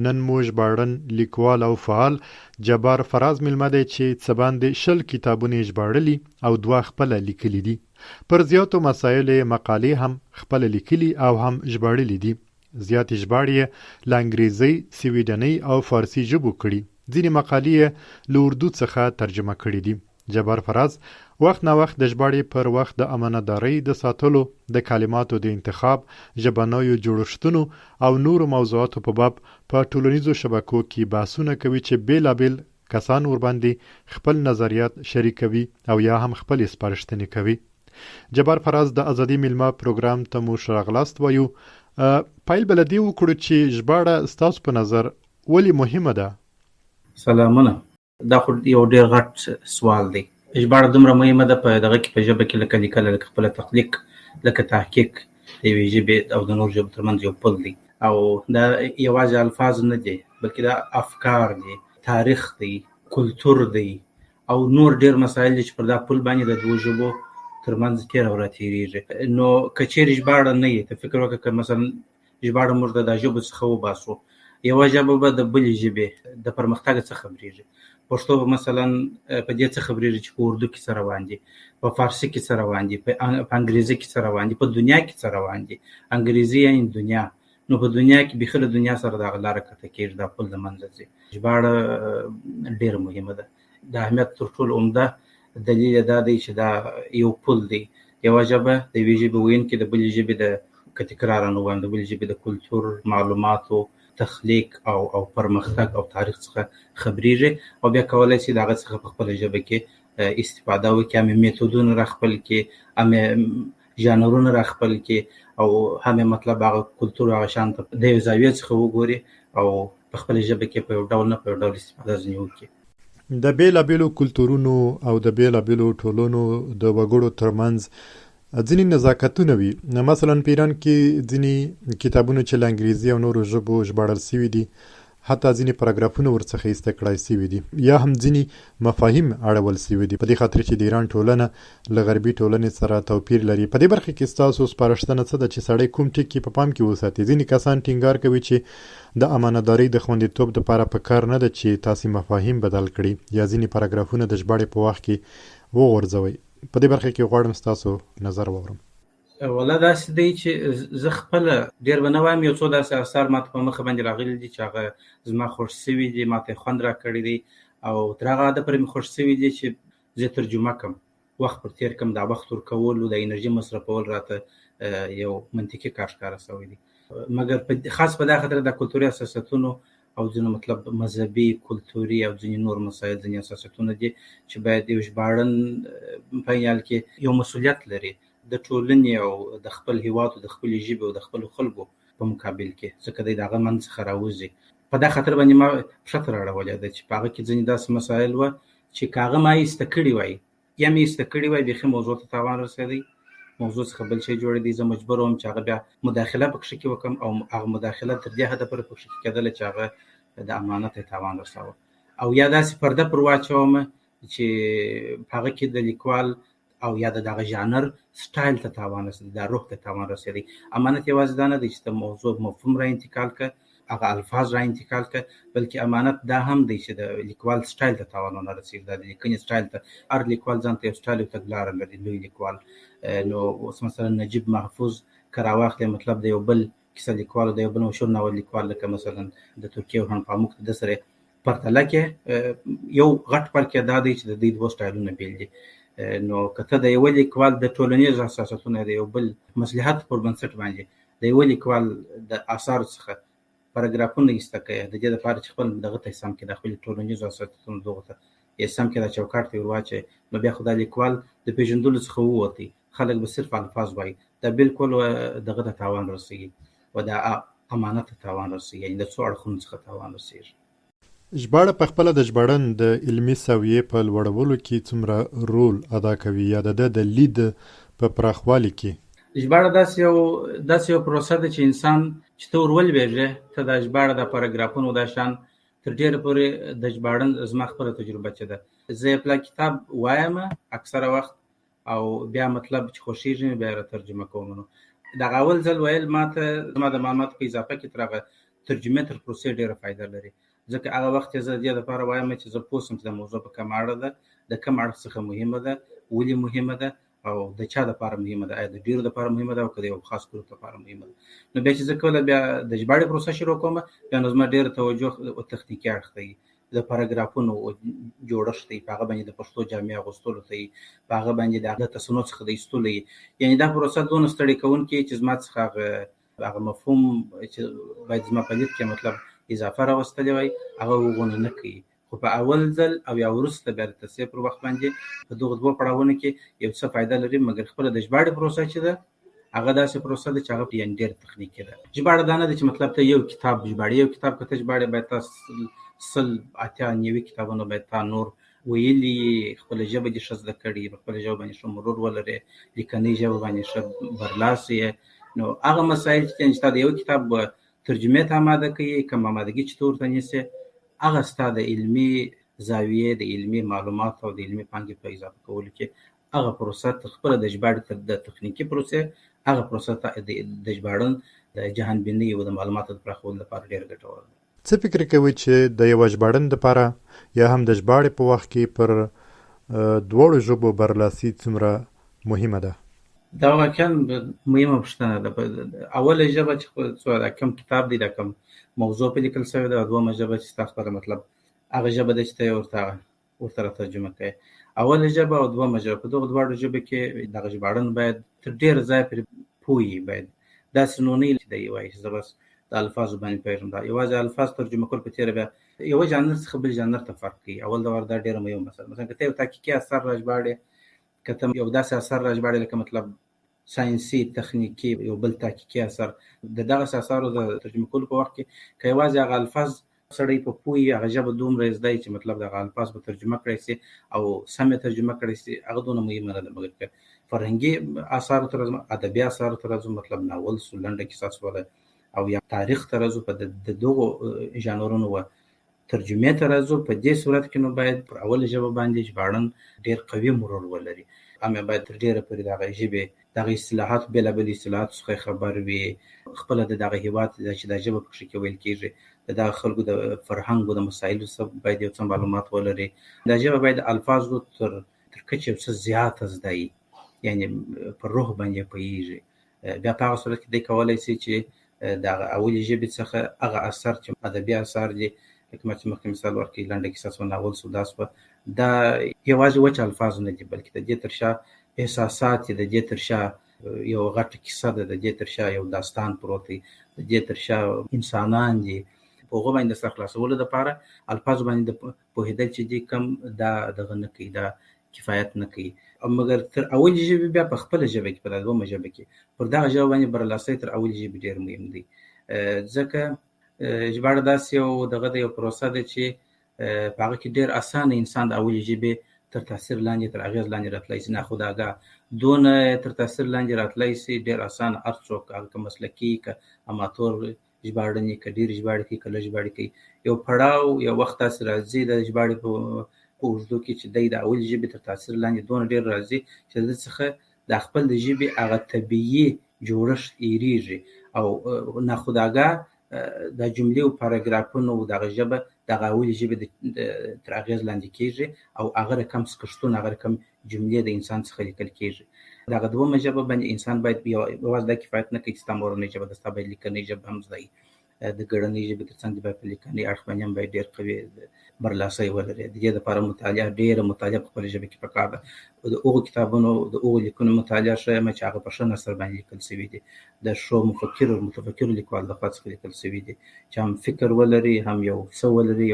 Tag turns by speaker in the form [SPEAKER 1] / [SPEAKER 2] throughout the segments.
[SPEAKER 1] نن مو ژباړن لیکوال او فعال جبار فراز ملمه دی چې څه باندې 20 کتابونه یې ژباړلي او 2 خپله لیکلي دي. پر زیاتو مسایلو یې مقالې هم خپله لیکلي او هم ژباړلي دي. زیاتې ژباړې یې له انګریزي، سویډنۍ او فارسي ژبو کړي. ځینې مقالې یې له اردو څخه ترجمه کړي دي. جبار فراز وخت نا وخت د ژباړې پر وخت د امانتدارۍ د ساتلو، د کلماتو د انتخاب، ژبنیو جوړښتونو او نورو موضوعاتو په باب په ټولنیزو شبکو کې بحثونه کوي چې بیلابیل کسان ورباندې خپل نظریات شریکوي او یا هم خپل سپارښتنې کوي. جبار فراز د ازادي ملما پروګرام ته مو ښه راغلاست وایو. پیل به له دې وکړو چې ژباړه ستاسو په نظر ولې مهمه ده؟
[SPEAKER 2] سلامونه. دا خو یو ډېر غټ سوال دی. ژباړه دومره مهمه ده په دغه کې، په ژبه کې لکه لیکل، لکه خپله تخلیق، لکه تحقیق د یوې ژبې او د نورو ژبو ترمنځ یو پل دی. او دا یوازې الفاظ نه دي، بلکې دا افکار دي، تاریخ دی، کلتور دی او نور ډېر مسایل دي چې پر دا پل باندې د دوو ژبو ترمنځ تېره ورځ تېرېږي. نو که چېرې ژباړه نه وي، ته فکر وکړه که مثلا ژباړه موږ د ژبو څخه وباسو، یوه ژبه به د بلې ژبې د پرمختګ څه خبرېږي. پښتو به مثلا په دې څه خبرېږي چې په اردو کې څه روان دي، په فارسي کې څه روان دي، په انګریزي کې څه روان دي، په دنیا کې څه روان دي. انګریزي یعنې دنیا، نو په دنیا کې بیخي له دنیا سره دغه لاره قطع کېږي، دا پل د منځه ځي. ژباړه ډېره مهمه ده. د اهمیت تر ټولو عمده دلیل یې دا دی چې دا یو پل دی. یوه ژبه د یوې ژبې ویونکي د بلې ژبې د که تکرارا ووایم د بلې ژبې د کلتور، معلوماتو، تخلیق او پرمختګ او تاریخ څخه خبرېږي او بیا کولی شي د هغه څخه په خپله ژبه کې استفاده وکړي، هم میتودونه را خپل کړي، هم ژانرونه را خپل کړي او هم مطلب هغه کلتور هغه شان ته د یو زاویې څخه وګوري او په خپله ژبه کې په یو ډول نه په یو ډول استفاده ځینې وکړي.
[SPEAKER 1] د بیلابیلو کلتورونو او د بیلابیلو ټولنو د وګړو ترمنځ ځینې نزاکتونه وي. مثلا په ایران کې ځینې کتابونه چې له انګریزي او نورو ژبو ژباړل سوي دي، حتی ځینې پاراګرافونه ورڅخه ایسته کړای سوي دي، یا هم ځینې مفاهیم اړول سوي دي، په دې خاطر چې د ایران ټولنه له غربي ټولنې سره توپیر لري. په دې برخه کې ستاسو سپارښتنه څه ده چې سړی کوم ټکي په پام کې وساتي؟ ځینې کسان ټینګار کوي چې د امانتدارۍ د خوندیتوب دپاره پکار نه ده چې تاسې مفاهیم بدل کړي یا ځینې پاراګرافونه د ژباړې په وخت کې وغورځوئ. په دې برخه کې غواړم ستاسو نظر واورم.
[SPEAKER 2] والله داسې دی چې زه خپله ډېر به نه وایم، یو څو داسې اثار ماته په مخه باندې راغلي دي چې هغه زما خوښ سوي دي، ماته خوند را کړی دی او تر هغه حده پورې مې خوښ سوي دي چې زه ترجمه کړم، وخت پر تېر کړم، دا وخت ورکول، د انرژي مصرفول راته یو منطقي کار ښکاره سوی دی. مګر خاص په دا خاطر د کلتوري اساساتونو او ځینې مطلب مذهبي، کلتوري او ځینې نور مسایل، ځینې اساساتونه دي چې باید یو ژباړن په یال کې یو مسؤلیت لري د ټولنې او د خپل هیواد او د خپلې ژبې او د خپلو خلکو په مقابل کې، ځکه دی د هغه منځ څخه راوځي. په دا خاطر باندې ما پښته رااړولې ده چې په هغه کې ځینې داسې مسایل وه چې که هغه ما ایسته کړي وای یا مې ایسته کړي وای، بیخي موضوع ته تاوان رسېدی، موضوع څخه بل شی جوړېدی. زه مجبور وم چې هغه بیا مداخله پکښې کې وکړم او هغه مداخله تر دې حده پورې پکښې کېدله چې هغه د امانت ته تاوان رساوه، او یا داسې پرده پر واچومه چې په هغه کې د لیکوال او یا د دغه ژانر سټایل ته تاوان رسېدی، دا روح ته تاوان رسېدی. امانت یوازې دا نه دی چې ته موضوع مفهوم را انتقال کړه، هغه الفاظ را انتقال کړه، بلکې امانت دا هم دی چې د لیکوال سټایل ته تاوان ونه رسېږي، دا د لیکنې سټایل ته. هر لیکوال ځان ته یو سټایل او تګلاره لري، لوی لیکوال. نو اوس مثلا نجیب محفوظ که راواخلې، مطلب د یو بل کیسه لیکوال او د یو بل مشهور ناول لیکوال لکه مثلا د ترکیې ورحان پاموک د سره پرتله کې، یو غټ فرق دا دی چې د دې دوه سټایلونه بیل دي. نو که ته د یو لیکوال د ټولنیزو اساساتونو د یو بل مصلحت پر بنسټ باندې د یو لیکوال د اثارو څخه پاراګرافونه ایسته کوي، د دې لپاره چې خپل دغه ته سم کې د خپل ټولنیزو اساساتونو دغه ته یې سم کې د چوکاټ ته ورواچي، نو بیا خو دا لیکوال د پیژندلو څخه ووتی، خلک به صرف الفاظ وایي، دا بالکل دغه ته تاوان رسېږي و د امانت ته تاوان رسېږي، یعنې د څو اړخونو څخه تاوان رسېږي.
[SPEAKER 1] ژباړه په خپله د ژباړن د علمي سویې په لوړولو کې څومره رول ادا کوي یا د لید په پراخوالي کې؟
[SPEAKER 2] ژباړه داسې یو پروسه ده چې انسان چې ته ور ولوېږې، ته د ژباړه د پاراګرافونو دا شان تر ډېره پورې د ژباړن زما خپله تجربه چې ده، زه یې پلا کتاب وایم اکثره وخت او بیا مطلب چې خوښېږي مې بیا را ترجمه کوم. نو دغه اول ځل ویل ما ته زما د معلوماتو په اضافه کې تر هغه ترجمې تر پروسې ډېره فایده لري. ځکه هغه وخت زه د دې لپاره وایم چې زه پوه شم چې د موضوع په کوم اړه ده، د کوم اړخ څخه مهمه ده، ولې مهمه ده او د چا لپاره مهمه ده، آیا د ډېرو لپاره مهمه ده او که د یو خاص ګروپ لپاره مهمه ده. نو بیا چې زه کله بیا د ژباړې پروسه شروع کوم، بیا نو زما ډېره توجه تخنیکي اړخ ته وي، د پاراګرافونو جوړښت دی، په هغه باندې د پښتو جامع اغوستلو ته وي، په هغه باندې د هغه تصنع څخه د ایستلو وي. یعنې دا پروسه دونه ستړې کوونکې چې زما څخه هغه مفهوم چې باید زما په لید کې مطلب اضافه راوستلی وای هغه وغونه نه کوي. خو په اول ځل او یا وروسته بیا د تصحیح پر وخت باندې په دغه دوه پړاوونو کې یو څه فایده لري، مګر خپله د ژباړې پروسه چې ده هغه داسې پروسه ده چې هغه یعنې ډېر تخنیکي ده. ژباړه دا نه ده چې مطلب ته یو کتاب ژباړې، یو کتاب که ته ژباړې باید تا 100-80 کتابونه باید تا نور ویلي، خپله ژبه دې ښه زده کړې، په خپله ژبه باندې ښه مرور ولرې، لیکنۍ ژبه باندې ښه برلاسی یې. نو هغه مسایل چې تا د یو کتاب ترجمې ته آماده کوي، کوم آمادګي چې ته ورته نیسې، هغه ستا د علمي زاویې، د علمي معلوماتو او د علمي پانګې په اضافه کولو کې هغه پروسه تر خپله د ژباړې د تخنیکي پروسې هغه پروسه د ژباړن د جهانبینۍ او د معلوماتو د پراخولو لپاره ډېره ګټوره ده.
[SPEAKER 1] څه فکر کوئ چې د یوه ژباړن دپاره یا هم د ژباړې په وخت کې پر دواړو ژبو برلاسي څومره مهمه ده؟
[SPEAKER 2] دا واقعا مهمه پوښتنه ده. اوله ژبه چې دا کوم کتاب دی، دا کوم موضوع په لیکل شوې ده، او دویمه ژبه چې ستا خپله مطلب هغه ژبه ده چې ته یې ورته ترجمه کوې. اوله ژبه او دویمه ژبه، په دغو دواړو ژبو کې دغه ژباړن باید تر ډېره ځایه پرې پوه وي. باید داسې نو نه وي چې دی وایي چې زه بس د الفاظو باندې پوهېږم. دا یوازې الفاظ ترجمه کول په تېره بیا یوه ژانر څخه بل ژانر ته فرق کوي. اول دور دا ډېره مهمه مسله. مثلا که ته یو تحقیقي اثر راژباړې، که ته یو داسې اثر راژباړې لکه مطلب ساینسي تخنیکي یو بل تحقیقي اثر، د دغسې اثارو د ترجمه کولو په وخت کې که یوازې هغه الفاظ سړی په پوه وي، هغه ژبه دومره زده وي چې مطلب دغه الفاظ به ترجمه کړی شي او سمې ترجمه کړی شي، هغه دونه مهمه نه ده. مګر که فرهنګي اثارو ته راځو، ادبي اثارو ته راځو، مطلب ناول شو، لنډه کیسه شوله، او یا تاریخ ته راځو، په د دغو ژانرونو و ترجمې ته راځو، په دې صورت کې نو باید پر اوله ژبه باندې ژباړن ډېر قوي مرور ولري. همې باید تر ډېره پورې دغه ژبې دغه اصطلاحات بېلابېل اصطلاحات څخه خبر وي، خپله د دغه هېواد چې دا ژبه پکښې کې ویل کېږي د دغه خلکو د فرهنګو د مسایلو څخه باید یو څه معلومات ولري. دا ژبه باید د الفاظو تر کچې یو څه زیاته زده وي، یعنې پر روح باندې پوهېږي. بیا په هغه صورت کې دی کولی شي چې دغه اولې ژبې څخه هغه اثر چې ادبي اثار دي، لکه ما چې مخکې مثال ورکړي لنډه کیسه شوه، ناول شو، دا شوه، دا یوازې وچ الفاظ نه دي، بلکې د دې تر شا احساسات دي، د دې تر شا یو غټه کیسه ده، د دې تر شا یو داستان پروت دی، د دې تر شا انسانان دي. په هغو باندې د سر خلاصولو دپاره الفاظو باندې د پوهېدل چې دي کم دا دغه نه کوي، دا کفایت نه کوي. مګر تر اولې ژبې بیا په خپله ژبه کې، په دویمه ژبه کې پر دغه ژبه باندې برلاسۍ تر اولې ژبې ډېر مهم دی. ځکه ژباړه داسې یو دغه د یو پروسه ده چې په هغه کې ډېر اسانه انسان د اولې ژبې تر تاثیر لاندې، تر اغېز لاندې راتلی شي. ناخودآګاه دونه تر تاثیر لاندې راتلی شي، ډېر اسانه هر څوک، هغه که مسلکي، که اماتور ژباړن، که ډېر ژباړې کوي، که لږ ژباړې کوي، یو پړاو یو وخت داسې راځي د ژباړې په اوږدو کې چې دی د اولې ژبې تر تاثیر لاندې دونه ډېر راځي چې د څخه د خپل د ژبې هغه طبیعي جوړښت هېرېږي او ناخودآګاه د جملې او پاراګرافونو دغه ژبه دغه اولې ژبې تر اغېز لاندې کېږي او هغه رقم سکشتون، هغه رقم جملې د انسان څخه لیکل کېږي. دغه دویمه ژبه باندې انسان باید یوازې دا کفایت نه کوي چې ستا مورنۍ ژبه ده، ستا باید لیکنۍ ژبه هم زده وي. د ګړنۍ ژبې تر څنګ باید په لیکنۍ اړخ باندې هم باید ډېر قوي برلاسۍ ولري. د دې دپاره مطالعه، ډېره مطالعه په خپله ژبه کې پکار ده. د هغو کتابونو، د هغو لیکنو مطالعه ښه یم چې هغه په ښه نثر باندې لیکل شوي دي، د ښو متفکرو لیکوال لخوا څخه لیکل شوي دي، چې هم فکر ولري، هم یو څه ولري،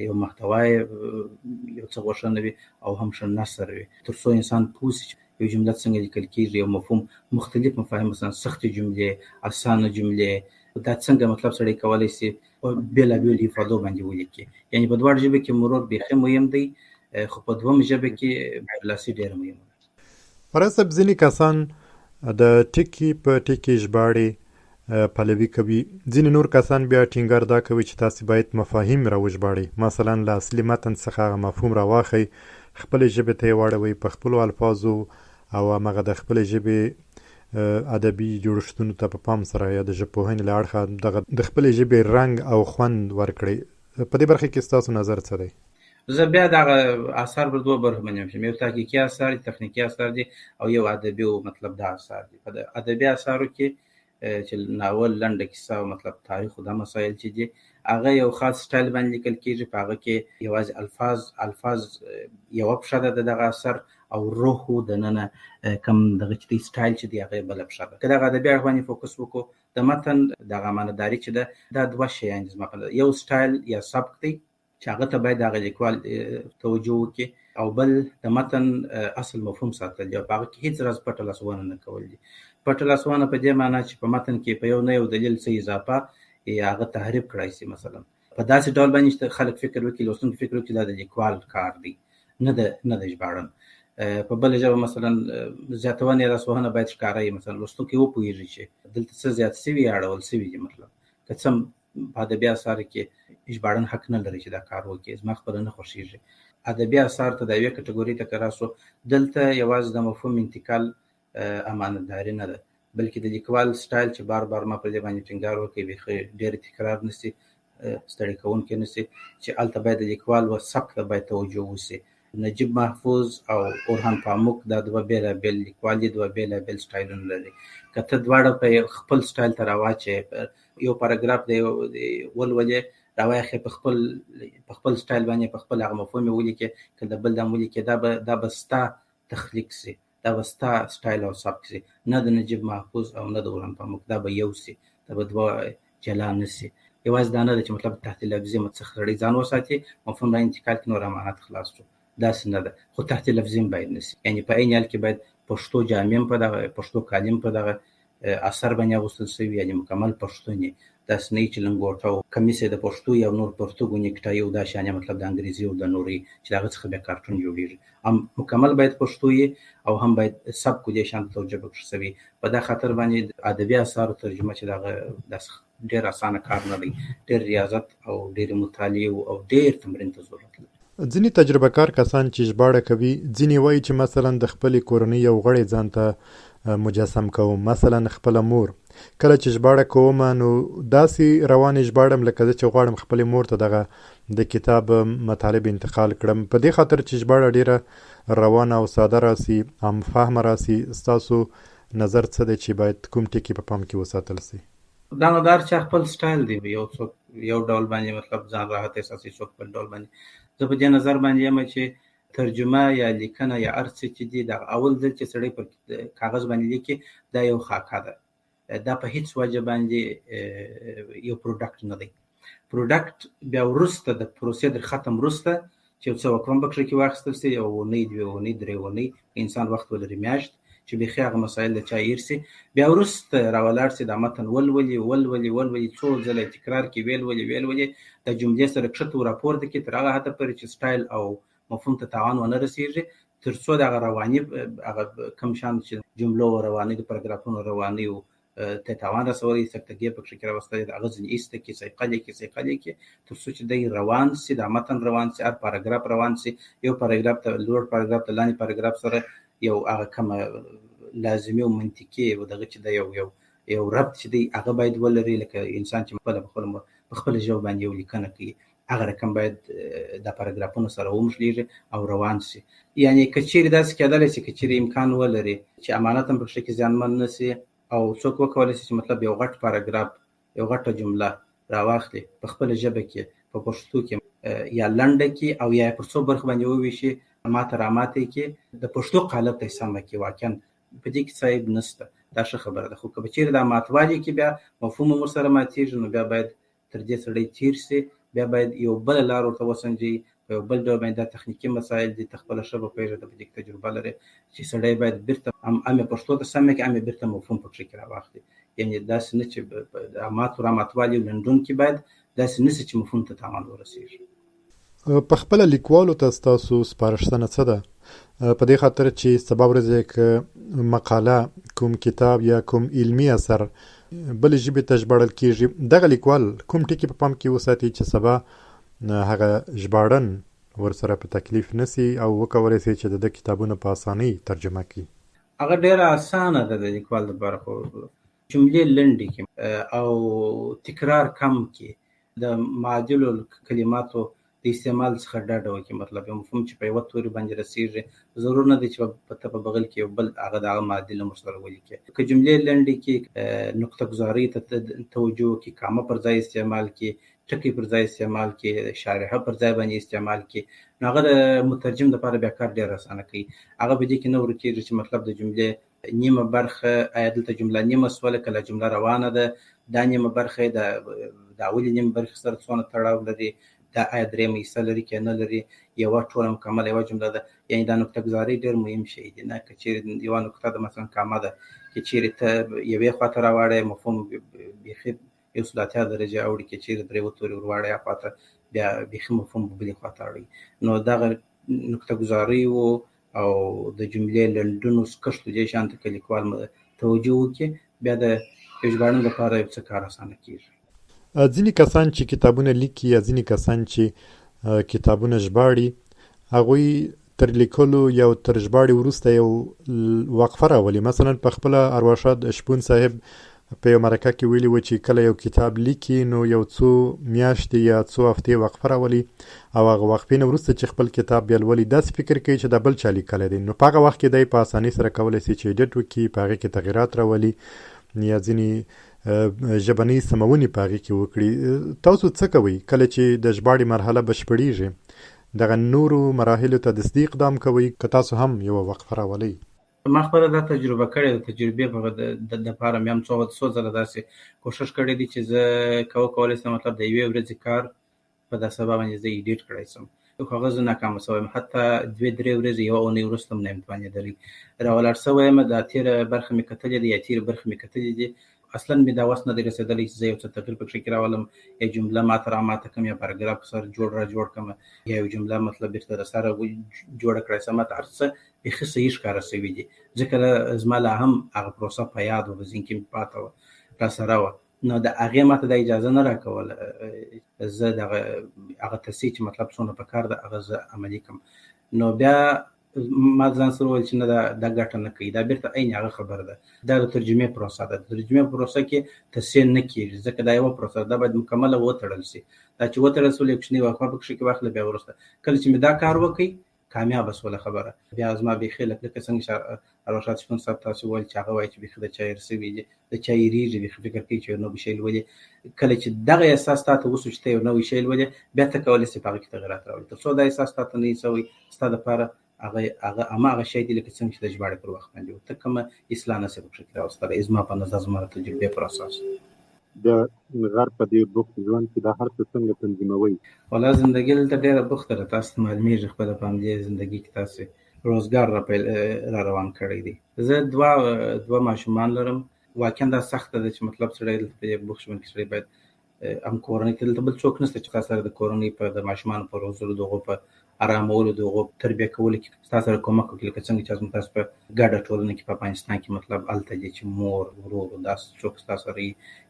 [SPEAKER 2] یو محتوا یو څه غوښنه وي او هم ښه نثر وي، تر څو انسان پوه شي یو جمله څنګه لیکل کېږي، یو مفهوم، مختلف مفاهیم، مثلا سختې جملې، اسانه جملې، دا څنګه مطلب سړی کولی شي بېلابېلو افادو باندې ولیکي. یعنې په دواړو ژبو کې مرور بیخي مهم دی، خو په دویمه ژبه کې برلاسي ډېره مهمه ده.
[SPEAKER 1] فراز صاحب، ځینې کسان د ټکي په ټکي ژباړې پلوي کوي، ځینې نور کسان بیا ټینګار دا کوي چې تاسې باید مفاهیم راوژباړئ، مثلا له اصلي متن څخه هغه مفهوم راواخئ، خپلې ژبې ته یې واړوئ په خپلو الفاظو او همغه د خپلې ژبې ادبي جوړښتونو ته په پام سره یا د ژبپوهنې له اړخه دغه د خپلې ژبې رنګ او خوند ورکړي. په دې برخه کې ستاسو نظر څه دی؟
[SPEAKER 2] زه بیا دغه اثر پر دوه برخو باندې ویشم، یو تحقیقي اثر دي، تخنیکي اثر دي، او یو ادبي او مطلب دا اثر دي. په ادبي اثارو کې چې ناول، لنډه کیسه او مطلب تاریخ او دا مسایل چې دي هغه یو خاص سټایل باندې لیکل کېږي، په هغه کې یوازې الفاظ یوه پښه ده د دغه اثر او روح د ننه کم دغه چې دی سټایل چې دی هغه بله پښه ده. که دغه ادبي اړخ باندې فوکس وکړو، د متن دغه معناداري چې ده دا دوه شیان دي زما په نظر، یو سټایل یا سبک دی چې هغه ته باید هغه لیکوال توجه وکړي، او بل د متن اصل مفهوم ساتل دي او په هغه کې هېڅ راز پټه لاسوهنه نه کول دي. پټه لاسوهنه په دې معنا چې په متن کې په یو نه یو دلیل څه اضافه یا هغه تحریف کړای شي. مثلا په داسې ډول باندې چې خلک فکر وکړي، لوستونکي فکر وکړي دا د لیکوال کار دی، نه د ژباړن. په بله ژبه مثلا زیاتونه یا لاسوهنه باید ښکاره وي، مثلا لوستونکی وپوهېږي چې دلته څه زیات شوي یا اړول شوي دي. مطلب که څه په ادبي اثارو کې ژباړن حق نه لري چې دا کار وکړي، زما خپله نه خوښېږي. ادبي اثار ته د یوې کټګورۍ ته که راسو، دلته یوازې د مفهوم انتقال امانتداري نه ده، بلکې د لیکوال سټایل چې بار بار ما پر دې باندې ټینګار وکړي بیخي ډېر تکرار نه شي، ستړی کوونکی نه شي، چې هلته باید د لیکوال و سبک ته باید توجه وشي. نجیب محفوظ او اورهان پاموک دا دوه بېلابېل لیکوال دي، دوه بېلابېل سټایلونه لري. که ته دواړه په خپل سټایل ته راواچې، یو پاراګراف دی ولولې راواخې په خپل سټایل باندې، په خپل هغه مفهوم یې ولیکې، که د بل دم ولیکې، دا به ستا تخلیق سي، دا به ستا سټایل او سبک سي، نه د نجیب محفوظ او نه د اورهان پاموک. دا به یو سي، دا به دوه جلا نه سي. یوازې دا نه ده چې مطلب تحت لفظي څخه سړی ځان وساتي، مفهوم را انتقال کړي، نور امانت خلاص شو. داسې نه ده، خو تحت لفظي باید نه سي. یعنې په عین حال کې باید پښتو جامې هم په دغه پښتو کالم په دغه اثر باندې اغوستل شوي، یعنې مکمل پښتون یې، داسې نه چې لنګوټه او کمیس یې د پښتو یا نور پرتګو نیکټایي او دا شیان مطلب د انګریزي او د نورې چې د هغه څخه بیا کارټون جوړېږي. هم مکمل باید پښتو یې او هم باید سبک دې شان ته توجه پکې شوي. په دا خاطر باندې ادبي اثارو ترجمه چې دغه داسې ډېر اسانه کار نه دی، ډېر ریاضت او ډېرې مطالعې او ډېر تمرین ته ضرورت لري.
[SPEAKER 1] ځینې تجربه کار کسان چې ژباړه کوي، ځینې وایي چې مثلا د خپلې کورنۍ یو غړی ځان ته مجسم کوم، مثلا خپله مور. کله چې ژباړه کوم نو داسې روانې ژباړم لکه زه چې غواړم خپلې مور ته دغه د کتاب مطالب انتقال کړم، په دې خاطر چې ژباړه ډېره روانه او ساده راسي، عام فهمه راسي. ستاسو نظر څه دی چې باید کوم ټکي په پام کې وساتل سي؟
[SPEAKER 2] دا نو دار چې خپل سټایل دی، یو څوک یو ډول باندې مطلب ځان راحت احساسي، څوک بل ډول باندې. زه په دې نظر باندې یم چې ترجمه یا لیکنه یا هر څه چې دي، د اول ځل چې سړی په کاغذ باندې لیکي دا یو خاکه ده، دا په هیڅ وجه باندې یو پروډکټ نه دی. پروډکټ بیا وروسته د پروسې در ختم وروسته چې یو څه وکړم پکې کې واخیستل سي، یو اونۍ، دوې اونۍ، درې اونۍ، انسان وخت ولري میاشت چې بیخي هغه مسایل د چا هیر سي، بیا وروسته راولاړ سي، دا متن ولولي څو ځله تکرار کې ویلولي د جملې سره کښته راپورته کې تر هغه حده پورې چې سټایل او مفهوم ته تاوان ونه رسېږي، تر څو دغه رواني هغه کوم شان چې جملو رواني د پاراګرافونو رواني او ته تاوان رسولی، سکتګي پکې کې راوستلی، د هغه ځینې ایسته کې سیقه لیکي تر څو چې دی روان سي، دا متن روان سي، هر پاراګراف روان سي، یو پاراګراف ته لوړ پاراګراف ته لاندې پاراګراف سره یو هغه کومه لازمي او منطقي او دغه چې د یو ربط چې دی هغه باید ولري، لکه انسان چې په خپله ژبه باندې یو لیکنه کوي هغه رقم باید د پاراګرافونو سره ومښلېږي او روان سي. یعنې که چیرې داسې کېدلی سي، که چیرې امکان ولري چې امانت هم پکې کې زیانمن نه سي او څوک وکولی سي چې مطلب یو غټ پاراګراف، یو غټه جمله راواخلي په خپله ژبه کې، په پښتو کې یا لنډه کې او یا پر څو برخو باندې وویشي، ماته راماته کې د پښتو قالب ته سمه کې، واقعا په دې کې صاحب نشته، دا ښه خبره ده. خو که چیرې دا ماتوالي کې بیا مفهوم هم ورسره ماتېږي، نو بیا باید تر دې سړی تېر سي، بیا باید یو بله لار ورته وسنجوي، په یو بل ډول باندې دا تخنیکي مسایل دي، ته خپله ښه به پوهېږې، ته په دې کې تجربه لرې چې سړی باید بېرته هم پښتو ته سمه کړي، هم بېرته مفهوم پکې کې راواخلي. یعنې داسې نه چې راماتوالي لنډونکي باید داسې نه سي چې مفهوم ته تاوان ورسېږي.
[SPEAKER 1] په خپله لیکوالو ته ستاسو سپارښتنه څه ده؟ په دې خاطر چې سبا ورځې که مقاله، کوم کتاب یا کوم علمي اثر بلې ژبې ته ژباړل کېږي، دغه لیکوال کوم ټکي په پام کې وساتي چې سبا هغه ژباړن ورسره په تکلیف نه سي او وکولی سي چې د کتابونه په اسانۍ ترجمه کړي؟
[SPEAKER 2] هغه ډیره اسانه ده د لیکوال لپاره، خو جملې لنډې کړي او تکرار کم کړي، د معادلو کلماتو د استعمال څخه ډډه وکړي. مطلب یو مفهوم چې په یوه توري باندې رسېږي، ضرور نه دی چې په بغل کې یو بل هغه د هغه معادل هم ورسره ولیکي. که جملې لنډې کړي، نقطه ګذارۍ ته توجه وکړي، کامه پر ځای استعمال کړي، ټکي پر ځای استعمال کړي، شارحه پر ځای باندې استعمال کړي، نو هغه د مترجم لپاره بیا کار ډېر اسانه کوي. هغه په دې کې نه ورکېږي چې مطلب د جملې نیمه برخه آیا دلته جمله نیمه سوله، کله جمله روانه ده، دا نیمه برخه د اولې نیمه برخې سره څونه تړاو لري، دا آیا درېیمه حصه لري که نه لري، یوه ټوله مکمله یوه جمله ده. یعنې دا نقطه ګذارۍ ډېر مهم شی دی. نه که چېرې یوه نقطه ده مثلا کامه ده، که چېرې ته یوې خوا ته راواړی مفهوم بیخي 180 درجې اوړي، که چېرې درې تورې ور واړی هغه خوا ته بیا بیخي مفهوم په بلې خوا ته اړوي. نو دغه نقطه ګذارۍ او د جملې لنډونو کښتو دې شان ته که لیکوال توجه وکړي، بیا د یو ژباړن لپاره یو څه کار اسانه کېږي.
[SPEAKER 1] ځینې کسان چې کتابونه لیکي یا ځینې کسان چې کتابونه ژباړي، هغوی تر لیکلو یا تر ژباړې وروسته یو وقفه راولي. مثلا په خپله ارواښاد شپون صاحب په یو مرکه کې ویلي و چې کله یو کتاب لیکي نو یو څو میاشتې یا څو هفتې وقفه راولي، او هغه وقفې نه وروسته چې خپل کتاب بیا لولي داسې فکر کوي چې دا بل چا لیکلی دی. نو په هغه وخت کې دی په اسانۍ سره کولی شي چې ایډیټ وکړي، په هغې کې تغیرات راولي یا ځینې ژبنۍ سمونې په هغې کې وکړي. تاسو څه کوئ کله چې د ژباړې مرحله بشپړېږي؟ دغه نورو مراحلو ته د صدیق اقدام کوئ که تاسو هم یوه وقفه راولئ؟
[SPEAKER 2] ما خپله دا تجربه کړې ده. تجربې په دپاره مې هم څو ځله داسې کوښښ کړی دی چې زه کولی شم مطلب د یوې ورځې کار په دا سبا باندې زه ایډیټ کړی شم، خو هغه زه ناکامه شوی یم. حتی 2-3 ورځې یوه اونۍ وروسته هم نه یم توانېدلی. راولاړ شوی یم، دا تېره برخه مې کتلې ده یا تېرې برخې مې کتلې دي، اصلا مې دا وس نه دی رسېدلی چې زه یو څه تغییر پکښې کې راولم، یا جمله ماته کړم، یا پاراګراف سره جوړ کړم، یا یو جمله مطلب بېرته د سره جوړه کړی شم. ماته هر څه بیخي صحیح ښکاره شوي دي، ځکه زما لا هم هغه پروسه په یاد وه، په ذهن کې مې پاته وه، راسره وه. نو د هغې ماته دا اجازه نه راکوله زه هغه تصحیح چې مطلب څونه پکار ده هغه زه عملي کړم. نو بیا ما ځان سره وویل چې نه دا ګټه نه کوي، دا بېرته عین هغه خبره ده. دا د ترجمې پروسه ده. د ترجمې پروسه کې تصحیح نه کېږي، ځکه دا یوه پروسه ده، دا باید مکمله وتړل شي. دا چې وتړل شول یو کوچنۍ وقفه پکښې کې واخله، بیا وروسته کله چې مې دا کار وکړ کامیابه شوله خبره. بیا زما بیخي لکه څنګه چې ارواښاد شپون صاحب تاسو وویل چې هغه وایي چې بیخي د چا هېر شوي دي، د چا هېرېږي، بیخي فکر کوي چې یو نوی شی لولي. کله چې دغه احساس تا ته وشو چې ته یو نوی شی لولې، بیا ته کولی شې په هغه کې تغیرات راولې. تر څو دا احساس تا ته نه وي شوی، ستا دپاره هماغه شی دی لکه څنګه چې د ژباړې پر وخت باندې ته کومه اصلاح نه شې پکښې کې راوستلی. زما په نظر، زما د تجربې پر اساس
[SPEAKER 1] د غر په دې بوخت ژوند کې دا هر څه څنګه تنظیموئ؟
[SPEAKER 2] والله زندګي دلته ډېره بوخته ده، تاسو ته معلومېږي خپله په همدې زندګي کې تاسې روزګار را روان کړی دی. زه دوه ماشومان لرم. واقعا دا سخته ده چې مطلب سړی دلته په دې بوخت ژوند کې سړی باید هم کورنۍ کې دلته بل څوک نشته چې تا سره د کورنۍ د ماشومانو په روزلو، د هغو په ارامولو، د هغو تربیه کولو کې ستا سره کومک وکړي، لکه څنګه چې تاسو په ګډه ټولنه کې په افغانستان کې مطلب هلته دی چې مور ورور داسې څوک ستا سره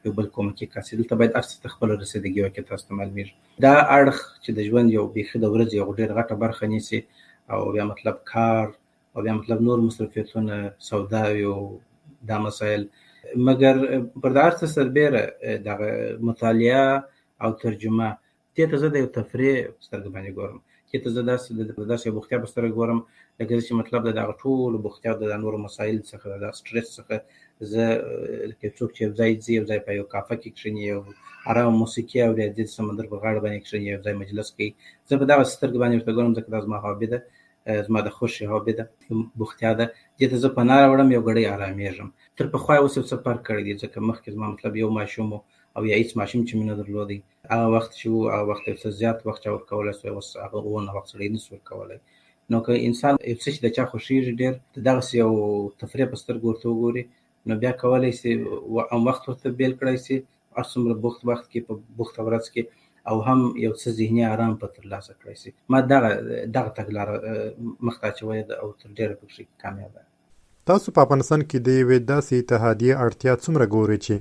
[SPEAKER 2] یو بل کومکي کس وي. دلته باید هر څه ته خپله رسېدګي وکړي. تاسو ته معلومېږي دا اړخ چې د ژوند یو بیخي د ورځې یو ډېر غټه برخه نیسي، او بیا مطلب کار، او بیا مطلب نور مصروفیتونه، سوداوي او دا مسایل. مګر پر دا هر څه سربېره دغه مطالعه او ترجمه دې ته زه د یو تفریح سترګې باندې ګورم، دې ته زه داسې یو بوختیا په سترګه ګورم لکه چې مطلب د دغه ټولو بوختیا د نورو مسایلو څخه، د سټرس څخه زه لکه څوک چې یو ځای ځي، یو ځای په یو کافه کې کښېني، یو ارامه موسیقي اوري، د سمندر په غاړه باندې کښېني، یو ځای مجلس کوي، زه په دغه سترګې باندې ورته ګورم، ځکه دا زما هابي ده، زما د خوښې هابي ده، بوختیا ده. دې ته زه پناه راوړم، یو ګړی ارامېږم. تر پخوا یې اوس یو څه فرق کړی دی، ځکه مخکې زما مطلب یو ماشوم او یا هېڅ ماشوم چې مې نه درلودی، هغه وخت چې و هغه وخت یو څه زیات وخت چا ورکولی سوی، اوس هغه ونه وخت سړی نشي ورکولی. نو که انسان یو څه چې د چا خوښېږي ډېر، د دغسې یو تفریح په سترګو ورته وګوري، نو بیا کولی شي هم وخت ورته بیل کړی شي هر څومره بوخت وخت کې، په بوخته ورځ کې، او هم یو څه ذهني آرام په ترلاسه کړی شي. ما دغه تګلاره مخته اچولی ده او تر ډېره پکښې کامیابه.
[SPEAKER 1] تاسو په افغانستان کې د یوې داسې اتحادیې اړتیا څومره ګورئ چې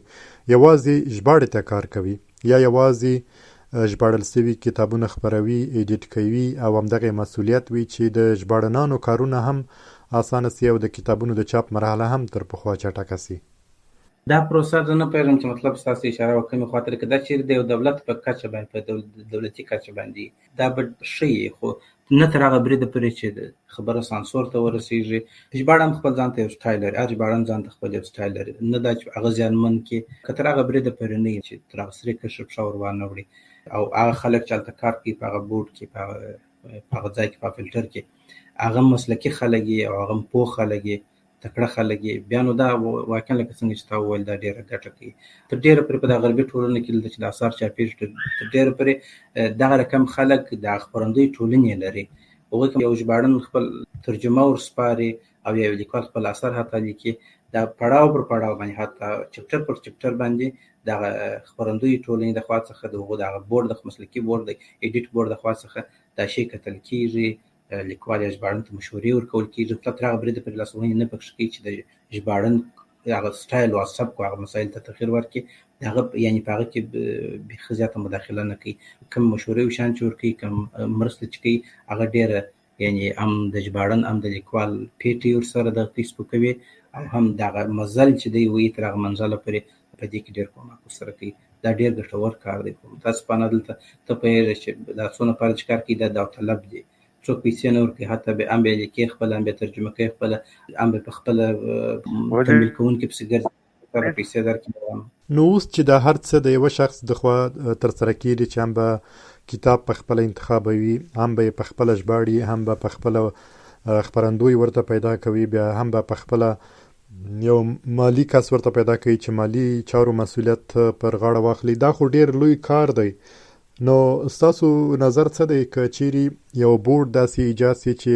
[SPEAKER 1] یوازې ژباړې ته کار کوي، یا یوازې ژباړل شوي کتابونه خپروي، ایډیټ کوي، او همدغه مسؤلیت وي چې د ژباړنانو کارونه هم اسانه سي او د کتابونو د چاپ مرحله هم تر پخوا چټکه سي؟
[SPEAKER 2] دا پروسه زه نه پوهېږم چې مطلب ستاسو اشاره وه کومې خواته لکه دا چیرې د یو دولت په کچه باندې په دولتي کچه باندې دا به ښه وي، خو نه تر هغه بریده پورې چې د خبره سانسور ته ورسېږي. ژباړن هم خپل ځان ته یو سټایل لري، هر ژباړن ځان ته خپل یو سټایل لري، نه دا چې هغه زیانمن کړي، که تر هغه بریده پورې نه وي چې تر هغه سرې کرښې پښه ور وانه وړي. او هغه خلک چې هلته کار کوي په هغه بورډ کې په هغه ځای کې په فلټر کې هغه مسلکي خلک وي او هغه پوه خلک وي، تکړه خلک یې، بیا نو دا واقعا لکه څنګه چې تا وویل دا ډېره ګټه کوي. تر ډېره پورې په دغه غربي ټولنه کې دلته چې د اثار چاپېږي تر ډېره پورې دغه رقم خلک د خپرندوی ټولنې لري. هغوی که یو ژباړن خپل ترجمه ورسپاري او یو لیکوال خپل اثر حتی لیکي، دا پړاو پر پړاو باندې حتی چپټر پر چپټر باندې دغه خپرندوی ټولنې د خوا څخه د هغو دغه بورډ د مسلکي بورډ د ایډیټ بورډ د خوا څخه دا شی کتل کېږي، لیکوال یا ژباړن ته مشورې ورکول کېږي. مطلب تر هغه بریده پورې لاسوهنې نه پکښې کوي چې د ژباړن هغه سټایل او سبک او هغه مسایل ته تغیر ورکړي، د هغه یعنې په هغه کې بیخي زیاته مداخله نه کوي. کوم مشورې او شیان چې ورکوي، کوم مرسته چې کوي، هغه ډېره یعنې هم د ژباړن هم د لیکوال پیټې ورسره دغه فیسبوکوي او هم دغه مزل چې دی وایي تر هغه منزله پورې په دې کې ډېر کومک ورسره کوي. دا ډېر ګټور کار دی. متاسفانه دلته ته پوهېږې چې دا څو نفر چې کار کوي دا داوطلب دي، څوک پیسې نه ورکوي، حتی هم به یې لیکي خپله، هم به یې ترجمه کوي خپله، هم به په خپله تمویل کوونکي پسې ګرځي سره پیسې درکړي.
[SPEAKER 1] نو اوس چې دا هر څه د یوه شخص د خوا ترسره کېږي چې هم به کتاب په خپله انتخابوي، هم به یې په خپله ژباړي، هم به په خپله خپرندوی ورته پیدا کوي، بیا هم به په خپله یو مالی کس ورته پیدا کوي چې مالی چارو مسؤلیت پر غاړه واخلي. دا خو ډېر لوی کار دی. نو ستاسو نظر څه دی که چیرې یو بورډ داسې ایجاد سي چې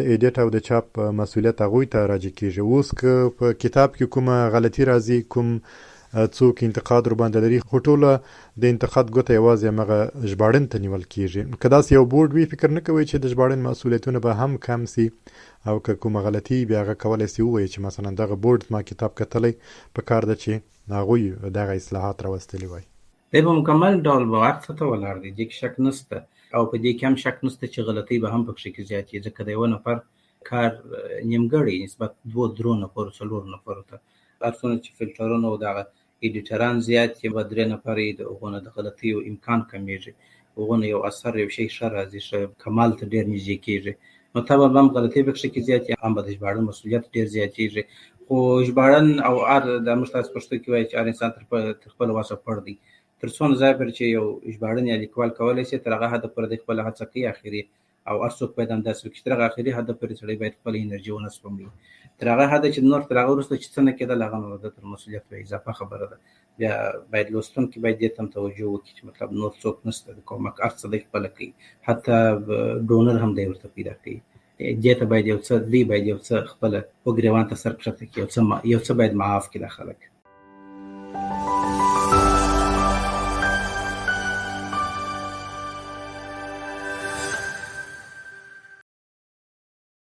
[SPEAKER 1] د ایډیټ او د چاپ مسؤلیت هغوی ته راجع کېږي؟ اوس که په کتاب کې کومه غلطي راځي، کوم څوک انتقاد ور باندې لري، خو ټوله د انتقاد ګوته یوازې همغه ژباړن ته نیول کېږي. که داسې یو بورډ وي، فکر نه کوئ چې د ژباړن مسؤلیتونه به هم کم سي؟ او که کومه غلطي بیا هغه کولی سي ووایي چې مثلا دغه بورډ ما کتاب کتلی، په کار ده چې هغوی دغه اصلاحات راوستلي وای.
[SPEAKER 2] دی په مکمل ډول به حق ته ولاړ دی، دې کې شک نشته، او په دې کې هم شک نشته چې غلطۍ به هم پکښې کې زیاتې، ځکه د یوه نفر کار نیمګړی نسبت 2-3 نفرو 4 نفرو ته، هر څومره چې فلټرونه او دغه ایډیټران زیات وي، به 3 نفر یې د هغو نه د غلطیو امکان کمیږي، هغو نه یو اثر یو شی ښه راځي، ښه کمال ته ډېر نږدې کېږي. نو طبعا به هم غلطۍ پکښې کې زیاتې، هم به د ژباړن مسؤلیت ډېر زیاتېږي. خو ژباړن او هر د موږ تاسو پښتو کې وایي چې هر انسان تر خپل وسه پړ دی. تر څونه ځای پورې چې یو ژباړن یا لیکوال کولی شي تر هغه حده پورې د خپله هڅه کوي اخري، او هر څوک باید همداسې وکړي چې تر هغه اخري حده پورې سړی باید خپله انرژي ونه سپموي. تر هغه حده چې نور تر هغه وروسته چې څه نه کېدل، هغه نو د تر مسؤلیت به اضافه خبره ده. بیا باید لوستونکي باید دې ته هم توجه وکړي چې مطلب نور څوک نشته د کومک، هر څه دی خپله کوي، حتی ډونر هم دی ورته پیدا کوي. دې ته باید یو څه دی باید یو څه خپله وګریوان ته سر کښته کړي، یو څه باید معاف کړي دا خلک.